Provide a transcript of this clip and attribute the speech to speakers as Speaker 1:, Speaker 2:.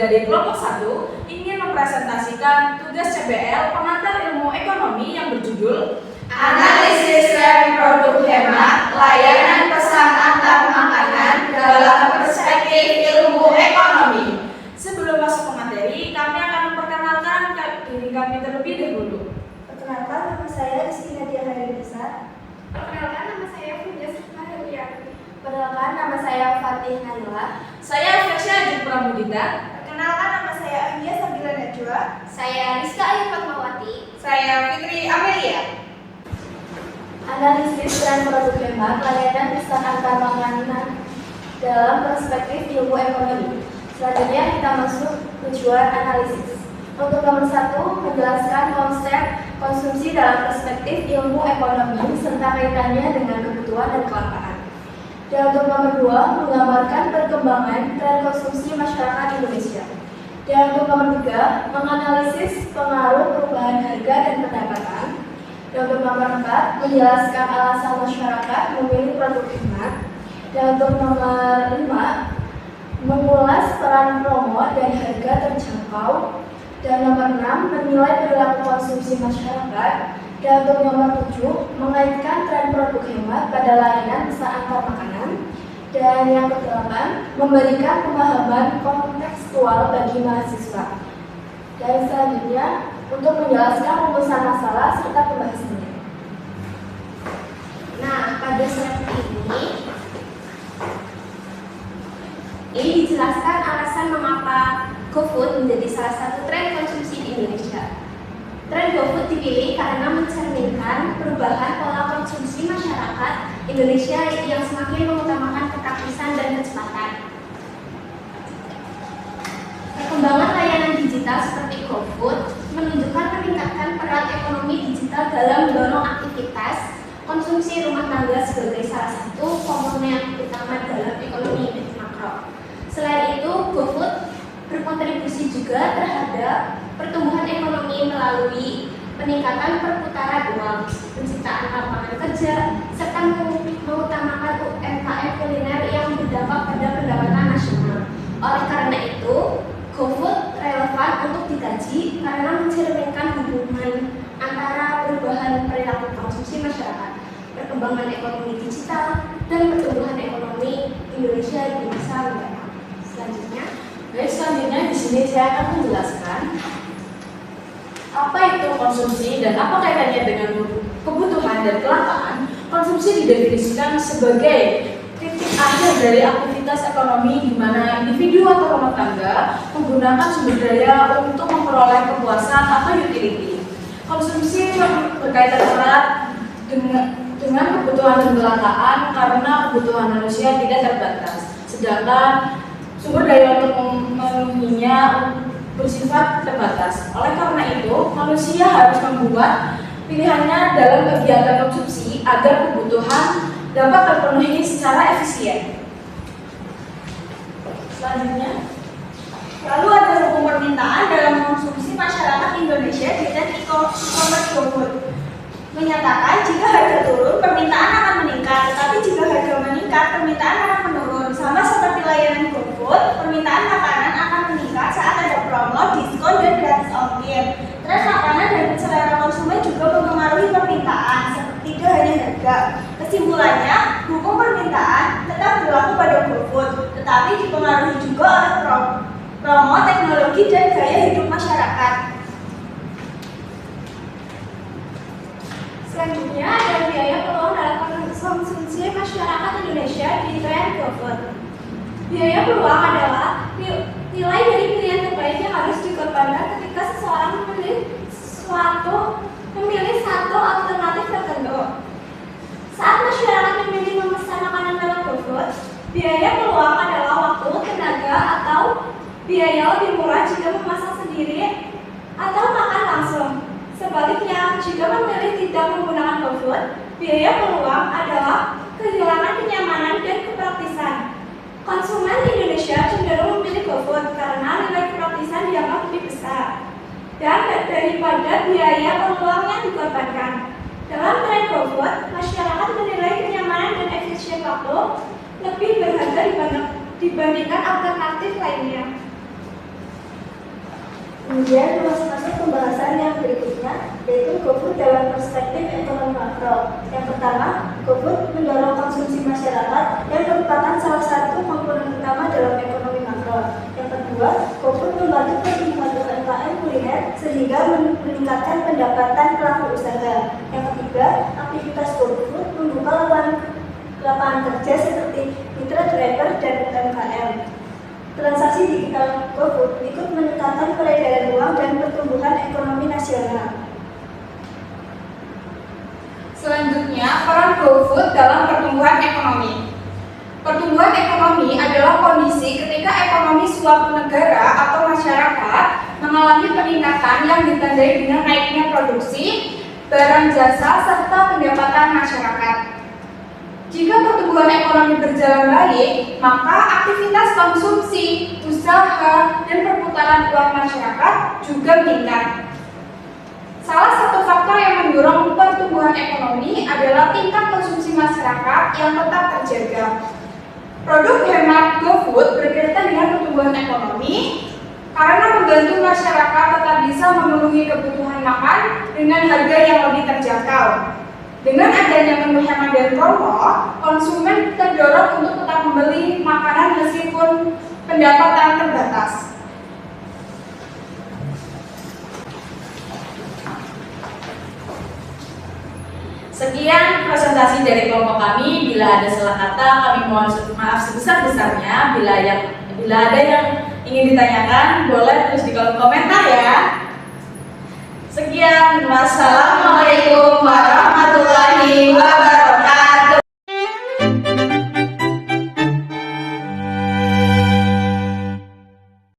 Speaker 1: dari kelompok 1 ingin mempresentasikan tugas CBL pengantar ilmu ekonomi yang berjudul
Speaker 2: Analisis tren produk hemat, layanan pesan antar makanan dalam perspektif ilmu ekonomi.
Speaker 1: Sebelum masuk ke materi, kami akan memperkenalkan diri kami terlebih dahulu.
Speaker 3: Perkenalkan, nama saya Rizky Nadia Hairunisa.
Speaker 4: Perkenalkan, nama saya Fuja Sukmadewiati.
Speaker 3: Perkenalkan, nama saya Fatih Naila.
Speaker 1: Saya Fasya Ajun Pramudita.
Speaker 4: Perkenalkan, nama saya Anggia Sabila Najwa.
Speaker 2: Saya Rizka Ayu Fatmawati.
Speaker 4: Saya Fitri Amelia.
Speaker 3: Analisis tren produk hemat, layanan pesan antar makanan dalam perspektif ilmu ekonomi. Selanjutnya kita masuk tujuan analisis. Untuk nomor 1, menjelaskan konsep konsumsi dalam perspektif ilmu ekonomi serta kaitannya dengan kebutuhan dan kelangkaan. Dan untuk nomor 2, menggambarkan perkembangan tren konsumsi masyarakat Indonesia. Dan untuk nomor 3, menganalisis pengaruh perubahan harga dan pendapatan. Dan untuk nomor 4, menjelaskan alasan masyarakat memilih produk hemat. Dan untuk nomor 5, mengulas peran promo dan harga terjangkau. Dan nomor 6, menilai perilaku konsumsi masyarakat. Dan untuk nomor 7, mengaitkan tren produk hemat pada layanan pesan antar makanan. Dan yang ke-8, memberikan pemahaman kontekstual bagi mahasiswa. Dan selanjutnya, untuk menjelaskan rumusan masalah serta pembahasannya.
Speaker 2: Nah, pada slide ini dijelaskan alasan mengapa GoFood menjadi salah satu tren konsumsi di Indonesia. Tren GoFood dipilih karena mencerminkan perubahan pola konsumsi masyarakat Indonesia yang semakin mengutamakan kepraktisan dan kecepatan. Perkembangan layanan digital seperti GoFood menunjukkan peningkatan peran ekonomi digital dalam mendorong aktivitas konsumsi rumah tangga sebagai salah satu komponen utama dalam ekonomi makro. Selain itu, GoFood berkontribusi juga terhadap pertumbuhan ekonomi melalui peningkatan perputaran uang, penciptaan lapangan kerja, serta mengutamakan UMKM kuliner yang berdampak pada pendapatan nasional. Oleh karena itu, GoFood relevan untuk dikaji karena mencerminkan hubungan antara perubahan perilaku konsumsi masyarakat, perkembangan ekonomi digital, dan pertumbuhan ekonomi Indonesia di masa mendatang.
Speaker 1: Selanjutnya di sini saya akan menjelaskan apa itu konsumsi dan apa kaitannya dengan kebutuhan dan kelangkaan. Konsumsi didefinisikan sebagai titik akhir dari aktivitas ekonomi di mana individu atau rumah tangga menggunakan sumber daya untuk memperoleh kepuasan atau utility. Konsumsi berkaitan erat dengan kebutuhan dan kelangkaan karena kebutuhan manusia tidak terbatas, sedangkan sumber daya untuk memenuhinya bersifat terbatas. Oleh karena itu, manusia harus membuat pilihannya dalam kegiatan konsumsi agar kebutuhan dapat terpenuhi secara efisien. Selanjutnya,
Speaker 4: Lalu ada hukum permintaan dalam konsumsi masyarakat Indonesia di tren e-commerce GoFood. Menyatakan jika harga turun, permintaan akan meningkat, tetapi jika harga meningkat, permintaan akan menurun. Sama seperti layanan GoFood, permintaan makanan akan meningkat saat ada promo, diskon, dan gratis ongkir. Tren makanan dan selera konsumen juga mempengaruhi permintaan, tidak hanya harga. Kesimpulannya, hukum permintaan tetap berlaku pada GoFood, tetapi dipengaruhi juga oleh promo, teknologi, dan gaya hidup masyarakat.
Speaker 3: Selanjutnya ada biaya peluang dalam konsumsi masyarakat Indonesia di tren GoFood. Biaya peluang adalah nilai dari pilihan terbaik yang harus dikorbankan ketika seseorang memilih satu alternatif tertentu. Saat masyarakat memilih memesan makanan lewat GoFood, biaya peluang adalah waktu, tenaga, atau biaya lebih murah jika memasak sendiri atau makan langsung. Sebaliknya, jika memilih tidak menggunakan GoFood, biaya peluang adalah kehilangan kenyamanan dan kepraktisan. Konsumen Indonesia cenderung memilih GoFood karena nilai kepraktisan dianggap lebih besar dan daripada biaya peluang yang dikorbankan. Dalam tren GoFood, masyarakat menilai kenyamanan dan efisien waktu lebih berharga dibandingkan alternatif lainnya. Kemudian masuk pembahasan yang berikutnya, yaitu GoFood dalam perspektif ekonomi makro. Yang pertama, GoFood mendorong konsumsi masyarakat yang merupakan salah satu komponen utama dalam ekonomi makro. Yang kedua, GoFood membantu pertumbuhan UMKM kuliner sehingga meningkatkan pendapatan pelaku usaha. Yang ketiga, aktivitas GoFood membuka lapangan kerja seperti mitra driver dan UMKM. Transaksi digital GoFood ikut meningkatkan peredaran uang dan pertumbuhan ekonomi nasional.
Speaker 1: Selanjutnya, peran GoFood dalam pertumbuhan ekonomi. Pertumbuhan ekonomi adalah kondisi ketika ekonomi suatu negara atau masyarakat mengalami peningkatan yang ditandai dengan naiknya produksi, barang jasa, serta pendapatan masyarakat. Jika pertumbuhan ekonomi berjalan baik, maka aktivitas konsumsi, usaha, dan perputaran uang masyarakat juga meningkat. Salah satu faktor yang mendorong pertumbuhan ekonomi adalah tingkat konsumsi masyarakat yang tetap terjaga. Produk hemat GoFood berkaitan dengan pertumbuhan ekonomi karena membantu masyarakat tetap bisa memenuhi kebutuhan makan dengan harga yang lebih terjangkau. Dengan adanya menu hemat dan promo, konsumen terdorong untuk tetap membeli makanan meskipun pendapatan terbatas. Sekian presentasi dari kelompok kami. Bila ada salah kata, kami mohon maaf sebesar-besarnya. Bila ada yang ingin ditanyakan, boleh tulis di kolom komentar ya. Sekian, wassalamualaikum.